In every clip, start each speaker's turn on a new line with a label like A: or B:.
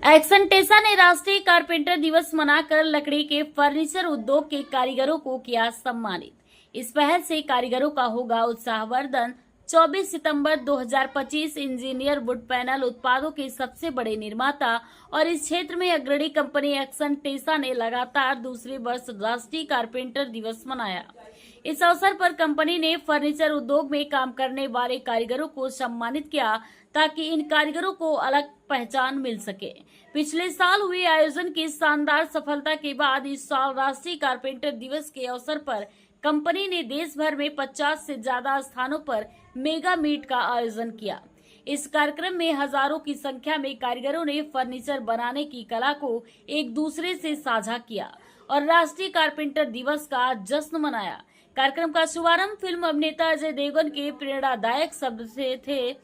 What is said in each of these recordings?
A: एक्सनटेसा ने राष्ट्रीय कारपेंटर दिवस मनाकर लकड़ी के फर्नीचर उद्योग के कारीगरों को किया सम्मानित। इस पहल से कारीगरों का होगा उत्साहवर्धन। 24 सितंबर 2025 इंजीनियर वुड पैनल उत्पादों के सबसे बड़े निर्माता और इस क्षेत्र में अग्रणी कंपनी एक्सनटेसा ने लगातार दूसरे वर्ष राष्ट्रीय कारपेंटर दिवस मनाया। इस अवसर पर कंपनी ने फर्नीचर उद्योग में काम करने वाले कारीगरों को सम्मानित किया ताकि इन कारीगरों को अलग पहचान मिल सके। पिछले साल हुए आयोजन की शानदार सफलता के बाद इस साल राष्ट्रीय कारपेंटर दिवस के अवसर पर कंपनी ने देश भर में 50 से ज्यादा स्थानों पर मेगा मीट का आयोजन किया। इस कार्यक्रम में हजारों की संख्या में कारीगरों ने फर्नीचर बनाने की कला को एक दूसरे से साझा किया और राष्ट्रीय कारपेंटर दिवस का जश्न मनाया। कार्यक्रम का शुभारंभ फिल्म अभिनेता अजय देवगन के प्रेरणादायक शब्द से थे,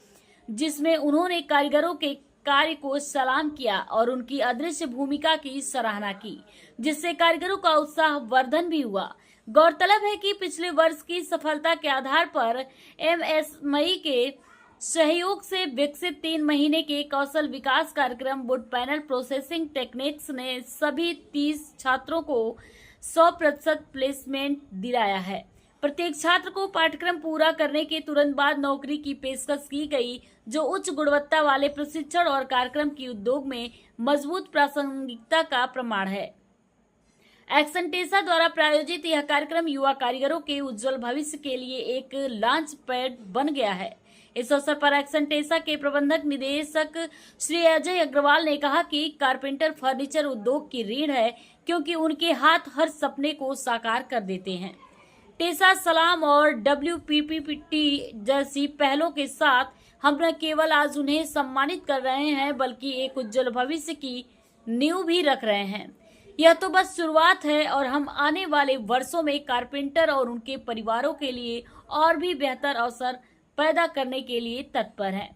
A: जिसमें उन्होंने कारीगरों के कार्य को सलाम किया और उनकी अदृश्य भूमिका की सराहना की, जिससे कारीगरों का उत्साह वर्धन भी हुआ। गौरतलब है कि पिछले वर्ष की सफलता के आधार पर एमएसएमई के सहयोग से विकसित 3 महीने के कौशल विकास कार्यक्रम वुड पैनल प्रोसेसिंग टेक्निक्स ने सभी 30 छात्रों को 100% प्लेसमेंट दिलाया है। प्रत्येक छात्र को पाठ्यक्रम पूरा करने के तुरंत बाद नौकरी की पेशकश की गई, जो उच्च गुणवत्ता वाले प्रशिक्षण और कार्यक्रम की उद्योग में मजबूत प्रासंगिकता का प्रमाण है। एक्सनटेसा द्वारा प्रायोजित यह कार्यक्रम युवा कारीगरों के उज्जवल भविष्य के लिए एक लॉन्च पैड बन गया है। इस अवसर पर एक्सनटेसा के प्रबंधक निदेशक श्री अजय अग्रवाल ने कहा कि कारपेंटर फर्नीचर उद्योग की रीढ़ है, क्योंकि उनके हाथ हर सपने को साकार कर देते हैं। टेसा सलाम और WPPT जैसी पहलों के साथ हम न केवल आज उन्हें सम्मानित कर रहे हैं, बल्कि एक उज्जवल भविष्य की नींव भी रख रहे हैं। यह तो बस शुरुआत है और हम आने वाले वर्षों में कारपेंटर और उनके परिवारों के लिए और भी बेहतर अवसर पैदा करने के लिए तत्पर हैं।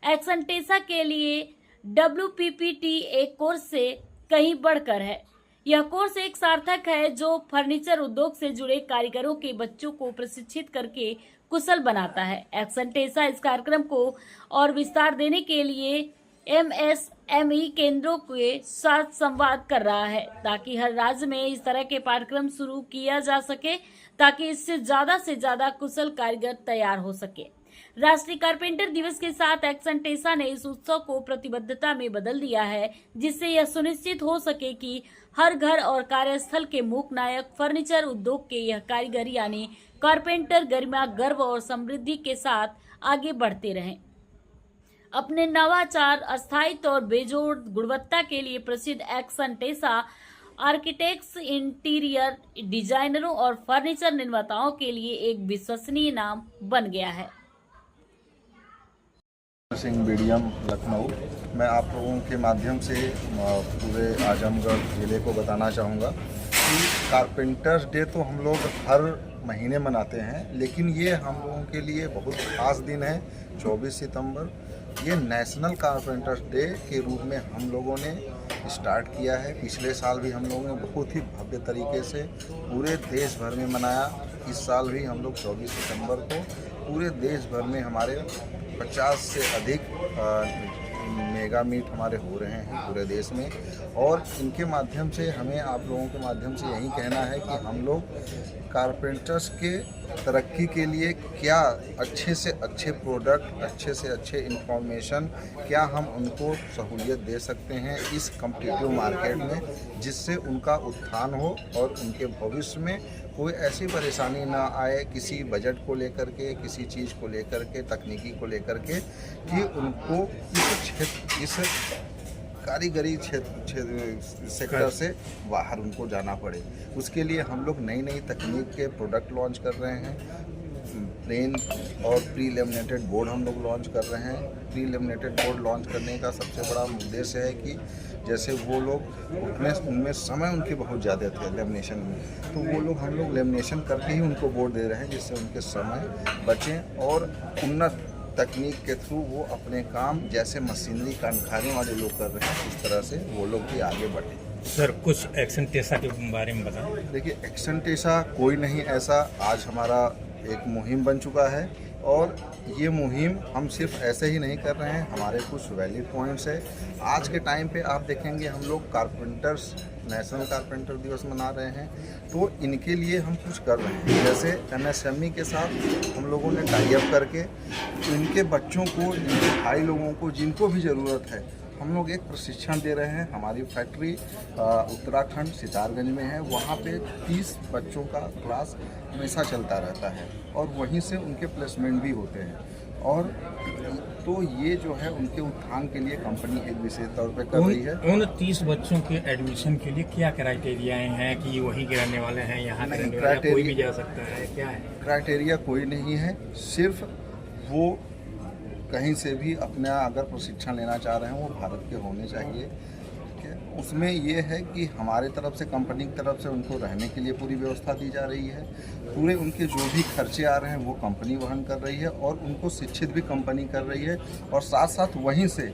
A: एक्सनटेसा के लिए WPPT एक कोर्स से कहीं बढ़कर है। यह कोर्स एक सार्थक है जो फर्नीचर उद्योग से जुड़े कारीगरों के बच्चों को प्रशिक्षित करके कुशल बनाता है। एक्सनटेसा इस कार्यक्रम को और विस्तार देने के लिए MSME केंद्रों के साथ संवाद कर रहा है, ताकि हर राज्य में इस तरह के पाठ्यक्रम शुरू किया जा सके, ताकि इससे ज्यादा कुशल कारीगर तैयार हो सके। राष्ट्रीय कारपेंटर दिवस के साथ एक्सनटेसा ने इस उत्सव को प्रतिबद्धता में बदल दिया है, जिससे यह सुनिश्चित हो सके कि हर घर और कार्यस्थल के मूक नायक फर्नीचर उद्योग के यह कारीगर यानी कारपेंटर गरिमा, गर्व और समृद्धि के साथ आगे बढ़ते रहें। अपने नवाचार, स्थायित्व और बेजोड़ गुणवत्ता के लिए प्रसिद्ध एक्सनटेसा आर्किटेक्ट्स, इंटीरियर डिजाइनरों और फर्नीचर निर्माताओं के लिए एक विश्वसनीय नाम बन गया है।
B: सिंह बीडीएम लखनऊ। मैं आप लोगों के माध्यम से पूरे आजमगढ़ ज़िले को बताना चाहूँगा कि कारपेंटर्स डे तो हम लोग हर महीने मनाते हैं, लेकिन ये हम लोगों के लिए बहुत खास दिन है। 24 सितंबर ये नेशनल कारपेंटर्स डे के रूप में हम लोगों ने स्टार्ट किया है। पिछले साल भी हम लोगों ने बहुत ही भव्य तरीके से पूरे देश भर में मनाया। इस साल भी हम लोग 24 सितंबर को पूरे देश भर में हमारे 50 से अधिक मेगा मीट हमारे हो रहे हैं पूरे देश में, और इनके माध्यम से हमें आप लोगों के माध्यम से यही कहना है कि हम लोग कारपेंटर्स के तरक्की के लिए क्या अच्छे से अच्छे प्रोडक्ट, अच्छे से अच्छे इंफॉर्मेशन क्या हम उनको सहूलियत दे सकते हैं इस कॉम्पिटिटिव मार्केट में, जिससे उनका उत्थान हो और उनके भविष्य में कोई ऐसी परेशानी ना आए किसी बजट को लेकर के, किसी चीज़ को लेकर के, तकनीकी को लेकर के, कि उनको इस कारीगरी क्षेत्र सेक्टर से बाहर उनको जाना पड़े। उसके लिए हम लोग नई नई तकनीक के प्रोडक्ट लॉन्च कर रहे हैं। प्लेन और प्री लेमिनेटेड बोर्ड हम लोग लॉन्च कर रहे हैं। प्री लेमिनेटेड बोर्ड लॉन्च करने का सबसे बड़ा उद्देश्य है कि जैसे वो लोग उनमें समय उनके बहुत ज़्यादा थे लेमिनेशन में, तो वो लोग हम लोग लेमिनेशन करके ही उनको बोर्ड दे रहे हैं, जिससे उनके समय बचें और उन्नत तकनीक के थ्रू वो अपने काम जैसे मशीनरी कानखाने वाले लोग कर रहे हैं, इस तरह से वो लोग भी आगे बढ़ें।
C: सर, कुछ एक्सनटेसा के बारे में बताएं।
B: देखिए, एक्सनटेसा कोई नहीं ऐसा, आज हमारा एक मुहिम बन चुका है और ये मुहिम हम सिर्फ ऐसे ही नहीं कर रहे हैं, हमारे कुछ वैलिड पॉइंट्स है। आज के टाइम पे आप देखेंगे हम लोग कारपेंटर्स नेशनल कारपेंटर दिवस मना रहे हैं, तो इनके लिए हम कुछ कर रहे हैं। जैसे MSME के साथ हम लोगों ने टाई अप करके इनके बच्चों को, इनके भाई लोगों को जिनको भी ज़रूरत है, हम लोग एक प्रशिक्षण दे रहे हैं। हमारी फैक्ट्री उत्तराखंड सितारगंज में है, वहाँ पे 30 बच्चों का क्लास हमेशा चलता रहता है और वहीं से उनके प्लेसमेंट भी होते हैं। और तो ये जो है उनके उत्थान के लिए कंपनी एक विशेष तौर पे कर रही है।
C: उन 30 बच्चों के एडमिशन के लिए क्या क्राइटेरिया हैं कि वहीं के रहने वाले हैं, यहाँ के रहने वाले हैं, कोई भी जा सकता है, क्या है?
B: क्राइटेरिया कोई नहीं है, सिर्फ वो कहीं से भी अपना अगर प्रशिक्षण लेना चाह रहे हैं वो भारत के होने चाहिए। ठीक है, उसमें ये है कि हमारे तरफ से, कंपनी की तरफ से उनको रहने के लिए पूरी व्यवस्था दी जा रही है। पूरे उनके जो भी खर्चे आ रहे हैं वो कंपनी वहन कर रही है और उनको शिक्षित भी कंपनी कर रही है। और साथ साथ वहीं से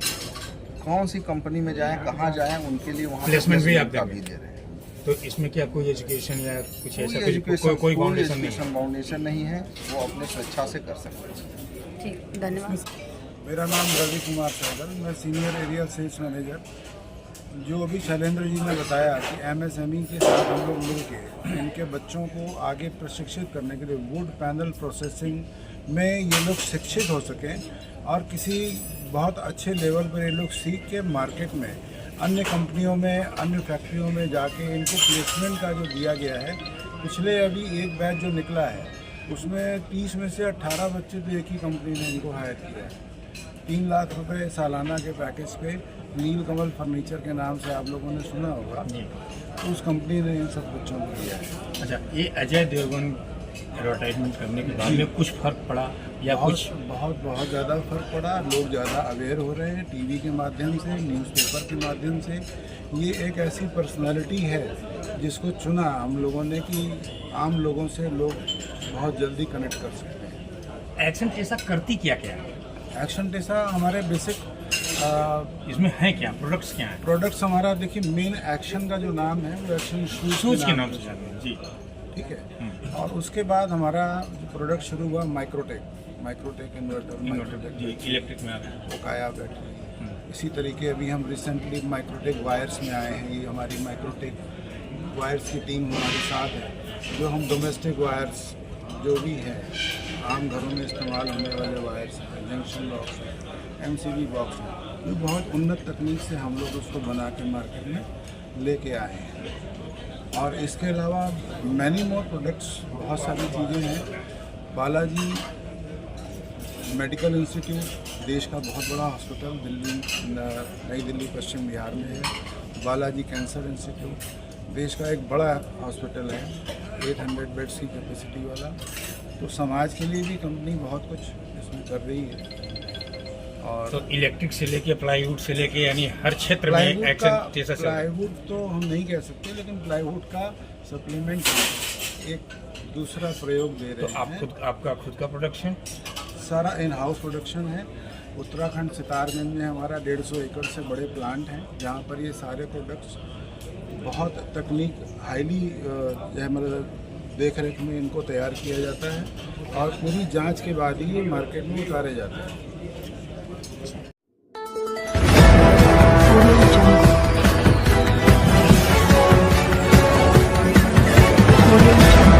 B: कौन सी कंपनी में जाएं, कहाँ जाएं, उनके लिए वहाँ
C: प्लेसमेंट भी आप
B: भी दे रहे हैं।
C: तो इसमें क्या कोई एजुकेशन या कुछ ऐसा
B: कोई
C: फाउंडेशन नहीं?
B: फाउंडेशन नहीं है, वो अपने स्वेच्छा से कर सकते हैं।
A: ठीक, धन्यवाद।
D: मेरा नाम रवि कुमार सहगल, मैं सीनियर एरिया सेल्स मैनेजर। जो अभी शैलेंद्र जी ने बताया कि MSME के साथ हम लोग मिलके इनके बच्चों को आगे प्रशिक्षित करने के लिए वुड पैनल प्रोसेसिंग में ये लोग शिक्षित हो सकें और किसी बहुत अच्छे लेवल पर ये लोग सीख के मार्केट में अन्य कंपनियों में, अन्य फैक्ट्रियों में जाके इनको प्लेसमेंट का जो दिया गया है, पिछले अभी एक बैच जो निकला है उसमें 30 में से 18 बच्चे तो एक ही कंपनी ने इनको हायर किया है। 3 लाख रुपए सालाना के पैकेज पे नीलकमल फर्नीचर के नाम से आप लोगों ने सुना होगा, तो उस कंपनी ने इन सब बच्चों को दिया है।
C: अच्छा, ये अजय देवगन एडवर्टाइजमेंट करने के बाद में कुछ फर्क पड़ा या कुछ?
D: बहुत ज़्यादा फर्क पड़ा। लोग ज़्यादा अवेयर हो रहे हैं टीवी के माध्यम से, न्यूज़पेपर के माध्यम से। ये एक ऐसी पर्सनालिटी है जिसको चुना हम लोगों ने कि आम लोगों से लोग बहुत जल्दी कनेक्ट कर सकते हैं।
C: एक्शन ऐसा करती क्या क्या?
D: एक्शन टेसा हमारे बेसिक
C: इसमें है क्या, प्रोडक्ट्स क्या हैं?
D: प्रोडक्ट्स हमारा देखिए, मेन एक्शन का जो नाम है वो एक्शन
C: शूज के नाम से जाते हैं जी।
D: ठीक है। और उसके बाद हमारा जो प्रोडक्ट शुरू हुआ माइक्रोटेक इन्वर्टर
C: जी, इलेक्ट्रिक में आ रहे हैं।
D: ओकाया बैटरी। इसी तरीके अभी हम रिसेंटली माइक्रोटेक वायर्स में आए हैं। ये हमारी माइक्रोटेक वायर्स की टीम हमारे साथ है, जो हम डोमेस्टिक वायर्स जो भी है, आम घरों में इस्तेमाल होने वाले वायर्स हैं, जंक्शन बॉक्स है, MCB बॉक्स है, ये बहुत उन्नत तकनीक से हम लोग उसको बना के मार्केट में लेके आए हैं। और इसके अलावा मैनी मोर प्रोडक्ट्स, बहुत सारी चीज़ें हैं। बालाजी मेडिकल इंस्टीट्यूट देश का बहुत बड़ा हॉस्पिटल दिल्ली, नई दिल्ली, पश्चिम बिहार में है। बालाजी कैंसर इंस्टीट्यूट देश का एक बड़ा हॉस्पिटल है, 800 बेड्स की कैपेसिटी वाला। तो समाज के लिए भी कंपनी बहुत कुछ इसमें कर रही है। और
C: तो इलेक्ट्रिक से लेके प्लाईवुड से लेके यानी हर क्षेत्र में एक्शन जैसा चल रहा है।
D: प्लाईवुड तो हम नहीं कह सकते, लेकिन प्लाईवुड का सप्लीमेंट एक दूसरा प्रयोग दे रहे हैं।
C: तो आपका खुद का प्रोडक्शन
D: सारा इन हाउस प्रोडक्शन है। उत्तराखंड सितारगंज में हमारा 150 एकड़ से बड़े प्लांट हैं, जहाँ पर ये सारे प्रोडक्ट्स बहुत तकनीक हाईली मतलब देख रेख में इनको तैयार किया जाता है और पूरी जांच के बाद ही ये मार्केट में उतारे जाते हैं।
E: Audio Jungle.